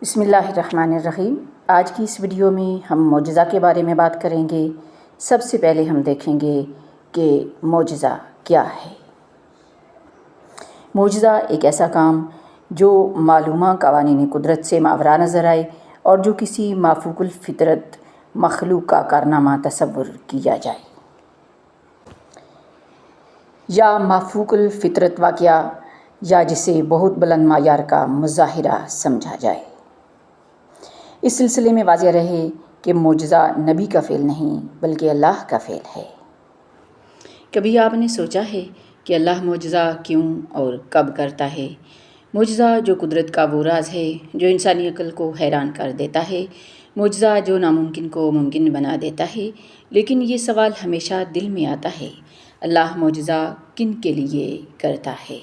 بسم اللہ الرحمن الرحیم۔ آج کی اس ویڈیو میں ہم معجزہ کے بارے میں بات کریں گے۔ سب سے پہلے ہم دیکھیں گے کہ معجزہ کیا ہے۔ معجزہ ایک ایسا کام جو معلومہ قوانین قدرت سے ماورا نظر آئے اور جو کسی مافوق الفطرت مخلوق کا کارنامہ تصور کیا جائے، یا مافوق الفطرت واقعہ، یا جسے بہت بلند معیار کا مظاہرہ سمجھا جائے۔ اس سلسلے میں واضح رہے کہ معجزہ نبی کا فعل نہیں بلکہ اللہ کا فعل ہے۔ کبھی آپ نے سوچا ہے کہ اللہ معجزہ کیوں اور کب کرتا ہے؟ معجزہ جو قدرت کا وہ راز ہے جو انسانی عقل کو حیران کر دیتا ہے، معجزہ جو ناممکن کو ممکن بنا دیتا ہے۔ لیکن یہ سوال ہمیشہ دل میں آتا ہے، اللہ معجزہ کن کے لیے کرتا ہے؟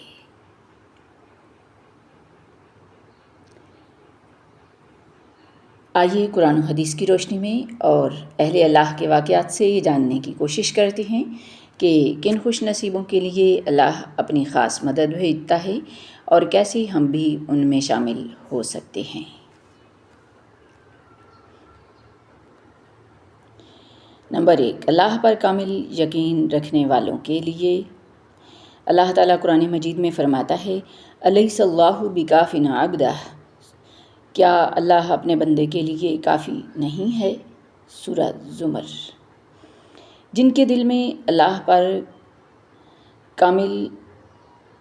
آئیے قرآن و حدیث کی روشنی میں اور اہل اللہ کے واقعات سے یہ جاننے کی کوشش کرتے ہیں کہ کن خوش نصیبوں کے لیے اللہ اپنی خاص مدد بھیجتا ہے اور کیسے ہم بھی ان میں شامل ہو سکتے ہیں۔ نمبر 1، اللہ پر کامل یقین رکھنے والوں کے لیے۔ اللہ تعالیٰ قرآن مجید میں فرماتا ہے، الیس اللہ بکاف عبدہ، کیا اللہ اپنے بندے کے لیے کافی نہیں ہے؟ سورہ زمر۔ جن کے دل میں اللہ پر کامل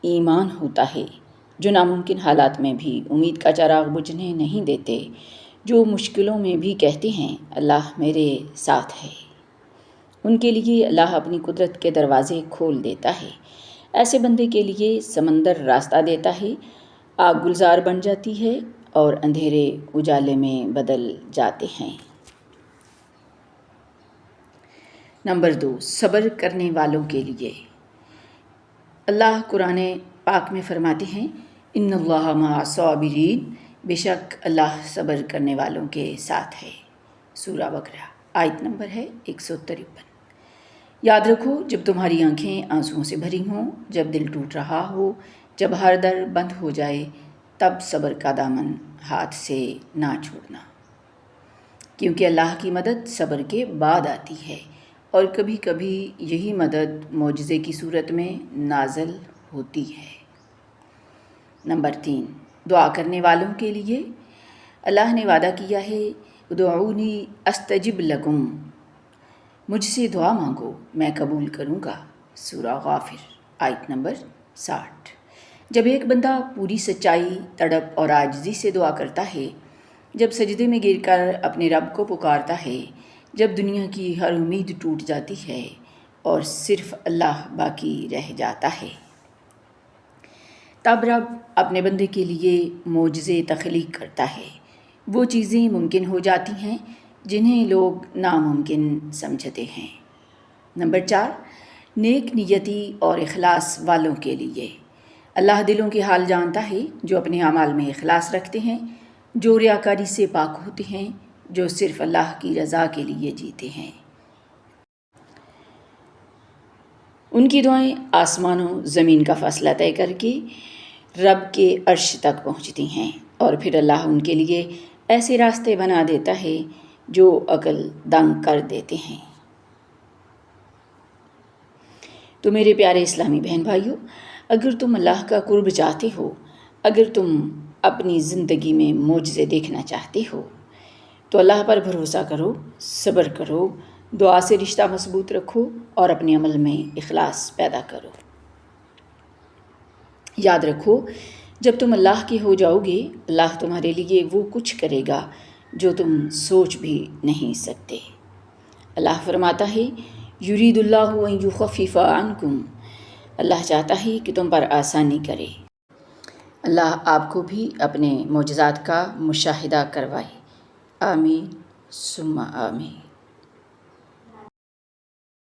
ایمان ہوتا ہے، جو ناممکن حالات میں بھی امید کا چراغ بجھنے نہیں دیتے، جو مشکلوں میں بھی کہتے ہیں اللہ میرے ساتھ ہے، ان کے لیے اللہ اپنی قدرت کے دروازے کھول دیتا ہے۔ ایسے بندے کے لیے سمندر راستہ دیتا ہے، آگ گلزار بن جاتی ہے اور اندھیرے اجالے میں بدل جاتے ہیں۔ نمبر 2، صبر کرنے والوں کے لیے۔ اللہ قرآن پاک میں فرماتے ہیں، ان اللہ مع الصابرین، بے شک اللہ صبر کرنے والوں کے ساتھ ہے۔ سورہ بقرہ، آیت نمبر ہے 153۔ یاد رکھو، جب تمہاری آنکھیں آنسوؤں سے بھری ہوں، جب دل ٹوٹ رہا ہو، جب ہر در بند ہو جائے، تب صبر کا دامن ہاتھ سے نہ چھوڑنا، کیونکہ اللہ کی مدد صبر کے بعد آتی ہے، اور کبھی کبھی یہی مدد معجزے کی صورت میں نازل ہوتی ہے۔ نمبر 3، دعا کرنے والوں کے لیے۔ اللہ نے وعدہ کیا ہے، ادعونی استجب لکم، مجھ سے دعا مانگو میں قبول کروں گا۔ سورہ غافر، آیت نمبر 60۔ جب ایک بندہ پوری سچائی، تڑپ اور عاجزی سے دعا کرتا ہے، جب سجدے میں گر کر اپنے رب کو پکارتا ہے، جب دنیا کی ہر امید ٹوٹ جاتی ہے اور صرف اللہ باقی رہ جاتا ہے، تب رب اپنے بندے کے لیے معجزے تخلیق کرتا ہے۔ وہ چیزیں ممکن ہو جاتی ہیں جنہیں لوگ ناممکن سمجھتے ہیں۔ نمبر 4، نیک نیتی اور اخلاص والوں کے لیے۔ اللہ دلوں کے حال جانتا ہے، جو اپنے اعمال میں اخلاص رکھتے ہیں، جو ریاکاری سے پاک ہوتے ہیں، جو صرف اللہ کی رضا کے لیے جیتے ہیں۔ ان کی دعائیں آسمان و زمین کا فاصلہ طے کر کے رب کے عرش تک پہنچتی ہیں، اور پھر اللہ ان کے لیے ایسے راستے بنا دیتا ہے جو عقل دنگ کر دیتے ہیں۔ تو میرے پیارے اسلامی بہن بھائیوں، اگر تم اللہ کا قرب چاہتے ہو، اگر تم اپنی زندگی میں معجزے دیکھنا چاہتے ہو، تو اللہ پر بھروسہ کرو، صبر کرو، دعا سے رشتہ مضبوط رکھو اور اپنے عمل میں اخلاص پیدا کرو۔ یاد رکھو، جب تم اللہ کے ہو جاؤ گے، اللہ تمہارے لیے وہ کچھ کرے گا جو تم سوچ بھی نہیں سکتے۔ اللہ فرماتا ہے، یرید اللہ ان یخفف عنکم، اللہ چاہتا ہے کہ تم پر آسانی کرے۔ اللہ آپ کو بھی اپنے معجزات کا مشاہدہ کروائے۔ آمین ثم آمین۔